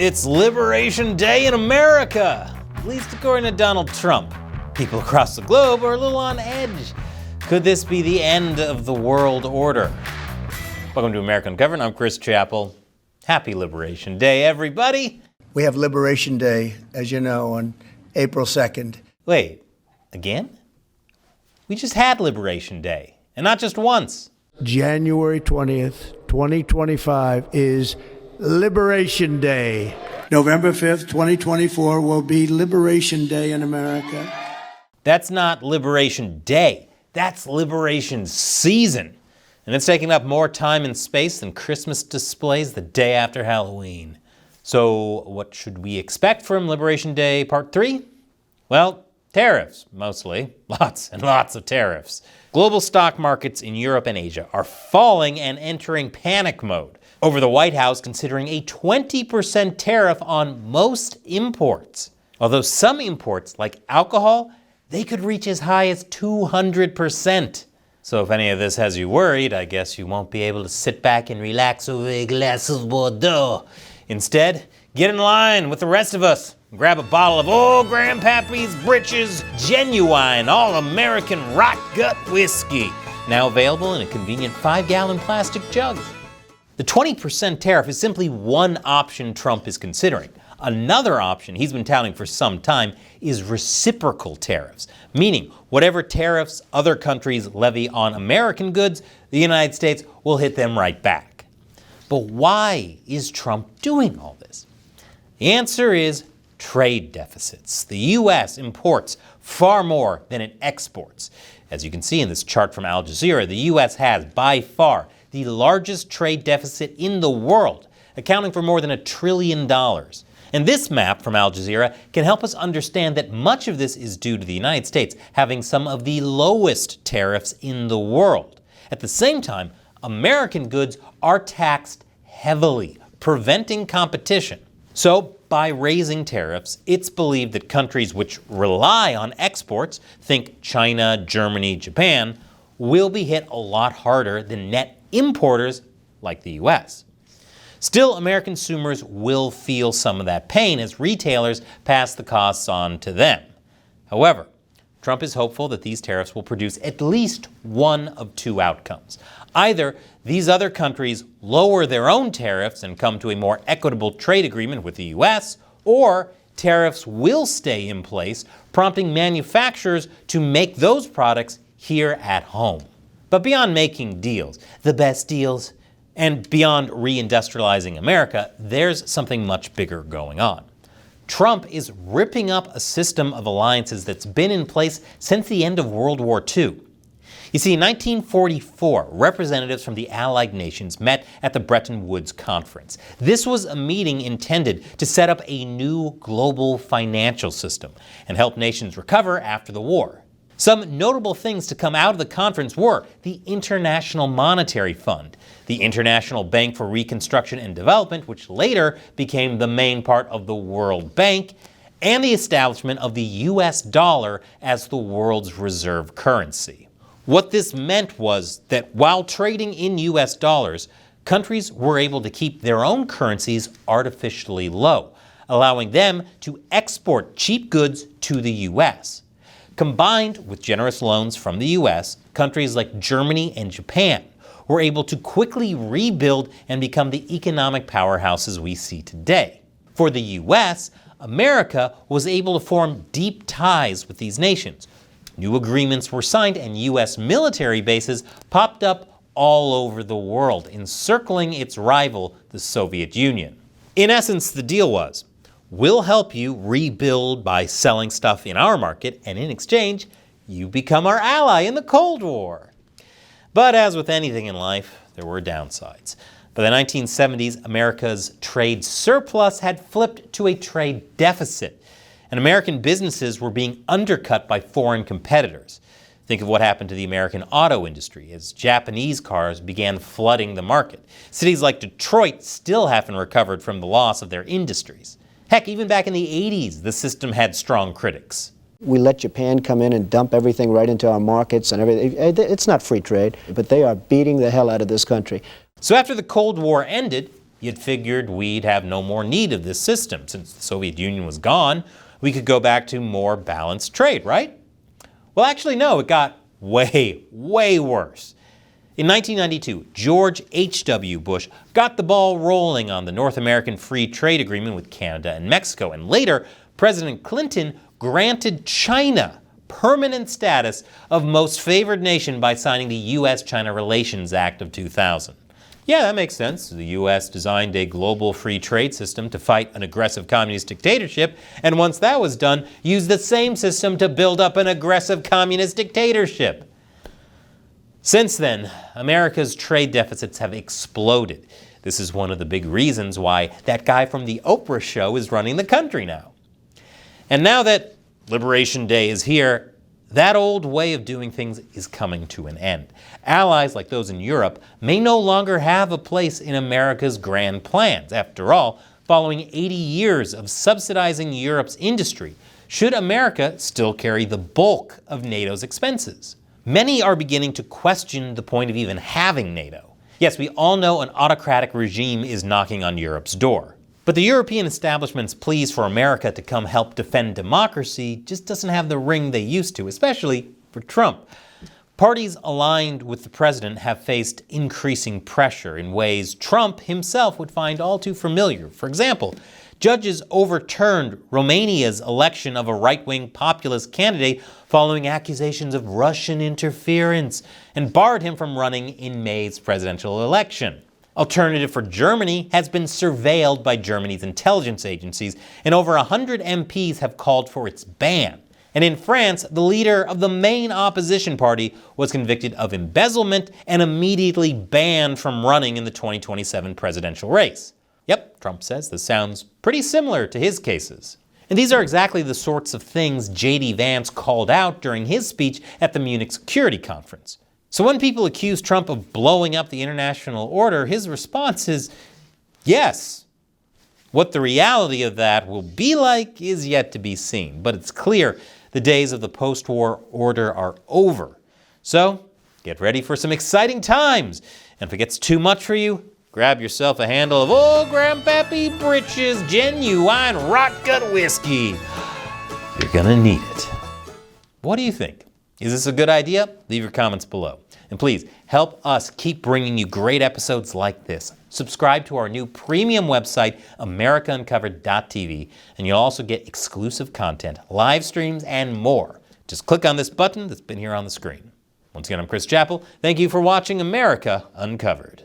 It's Liberation Day in America, at least according to Donald Trump. People across the globe are a little on edge. Could this be the end of the world order? Welcome to American Government. I'm Chris Chappell. Happy Liberation Day, everybody. We have Liberation Day, as you know, on April 2nd. Wait, again? We just had Liberation Day, and not just once. January 20th, 2025 is Liberation Day. November 5th, 2024 will be Liberation Day in America. That's not Liberation Day. That's Liberation Season. And it's taking up more time and space than Christmas displays the day after Halloween. So what should we expect from Liberation Day Part 3? Well, tariffs, mostly. Lots and lots of tariffs. Global stock markets in Europe and Asia are falling and entering panic mode over the White House considering a 20% tariff on most imports. Although some imports, like alcohol, they could reach as high as 200%. So if any of this has you worried, I guess you won't be able to sit back and relax over a glass of Bordeaux. Instead, get in line with the rest of us. Grab a bottle of old Grandpappy's Britches Genuine All-American Rot Gut Whiskey. Now available in a convenient 5-gallon plastic jug. The 20% tariff is simply one option Trump is considering. Another option he's been touting for some time is reciprocal tariffs, meaning whatever tariffs other countries levy on American goods, the United States will hit them right back. But why is Trump doing all this? The answer is trade deficits. The U.S. imports far more than it exports. As you can see in this chart from Al Jazeera, the U.S. has, by far, the largest trade deficit in the world, accounting for more than $1 trillion. And this map from Al Jazeera can help us understand that much of this is due to the United States having some of the lowest tariffs in the world. At the same time, American goods are taxed heavily, preventing competition. So, by raising tariffs, it's believed that countries which rely on exports, think China, Germany, Japan, will be hit a lot harder than net importers like the U.S. Still, American consumers will feel some of that pain as retailers pass the costs on to them. However, Trump is hopeful that these tariffs will produce at least one of two outcomes. Either these other countries lower their own tariffs and come to a more equitable trade agreement with the U.S., or tariffs will stay in place, prompting manufacturers to make those products here at home. But beyond making deals, the best deals, and beyond reindustrializing America, there's something much bigger going on. Trump is ripping up a system of alliances that's been in place since the end of World War II. You see, in 1944, representatives from the Allied nations met at the Bretton Woods Conference. This was a meeting intended to set up a new global financial system and help nations recover after the war. Some notable things to come out of the conference were the International Monetary Fund, the International Bank for Reconstruction and Development, which later became the main part of the World Bank, and the establishment of the US dollar as the world's reserve currency. What this meant was that while trading in US dollars, countries were able to keep their own currencies artificially low, allowing them to export cheap goods to the US. Combined with generous loans from the U.S., countries like Germany and Japan were able to quickly rebuild and become the economic powerhouses we see today. For the U.S., America was able to form deep ties with these nations. New agreements were signed and U.S. military bases popped up all over the world, encircling its rival, the Soviet Union. In essence, the deal was, we'll help you rebuild by selling stuff in our market, and in exchange, you become our ally in the Cold War. But as with anything in life, there were downsides. By the 1970s, America's trade surplus had flipped to a trade deficit, and American businesses were being undercut by foreign competitors. Think of what happened to the American auto industry as Japanese cars began flooding the market. Cities like Detroit still haven't recovered from the loss of their industries. Heck, even back in the 80s, the system had strong critics. We let Japan come in and dump everything right into our markets and everything. It's not free trade, but they are beating the hell out of this country. So after the Cold War ended, you'd figured we'd have no more need of this system. Since the Soviet Union was gone, we could go back to more balanced trade, right? Well, actually, no, it got way, way worse. In 1992, George H.W. Bush got the ball rolling on the North American Free Trade Agreement with Canada and Mexico, and later, President Clinton granted China permanent status of most favored nation by signing the U.S.-China Relations Act of 2000. Yeah, that makes sense. The U.S. designed a global free trade system to fight an aggressive communist dictatorship, and once that was done, used the same system to build up an aggressive communist dictatorship. Since then, America's trade deficits have exploded. This is one of the big reasons why that guy from the Oprah show is running the country now. And now that Liberation Day is here, that old way of doing things is coming to an end. Allies like those in Europe may no longer have a place in America's grand plans. After all, following 80 years of subsidizing Europe's industry, should America still carry the bulk of NATO's expenses? Many are beginning to question the point of even having NATO. Yes, we all know an autocratic regime is knocking on Europe's door. But the European establishment's pleas for America to come help defend democracy just doesn't have the ring they used to, especially for Trump. Parties aligned with the president have faced increasing pressure in ways Trump himself would find all too familiar. For example, judges overturned Romania's election of a right-wing populist candidate following accusations of Russian interference and barred him from running in May's presidential election. Alternative for Germany has been surveilled by Germany's intelligence agencies, and over 100 MPs have called for its ban. And in France, the leader of the main opposition party was convicted of embezzlement and immediately banned from running in the 2027 presidential race. Yep, Trump says this sounds pretty similar to his cases. And these are exactly the sorts of things J.D. Vance called out during his speech at the Munich Security Conference. So when people accuse Trump of blowing up the international order, his response is yes. What the reality of that will be like is yet to be seen, but it's clear the days of the post-war order are over. So get ready for some exciting times. And if it gets too much for you, grab yourself a handle of old Grandpappy Britches genuine rot gut whiskey. You're gonna need it. What do you think? Is this a good idea? Leave your comments below. And please, help us keep bringing you great episodes like this. Subscribe to our new premium website, AmericaUncovered.tv, and you'll also get exclusive content, live streams, and more. Just click on this button that's been here on the screen. Once again, I'm Chris Chappell. Thank you for watching America Uncovered.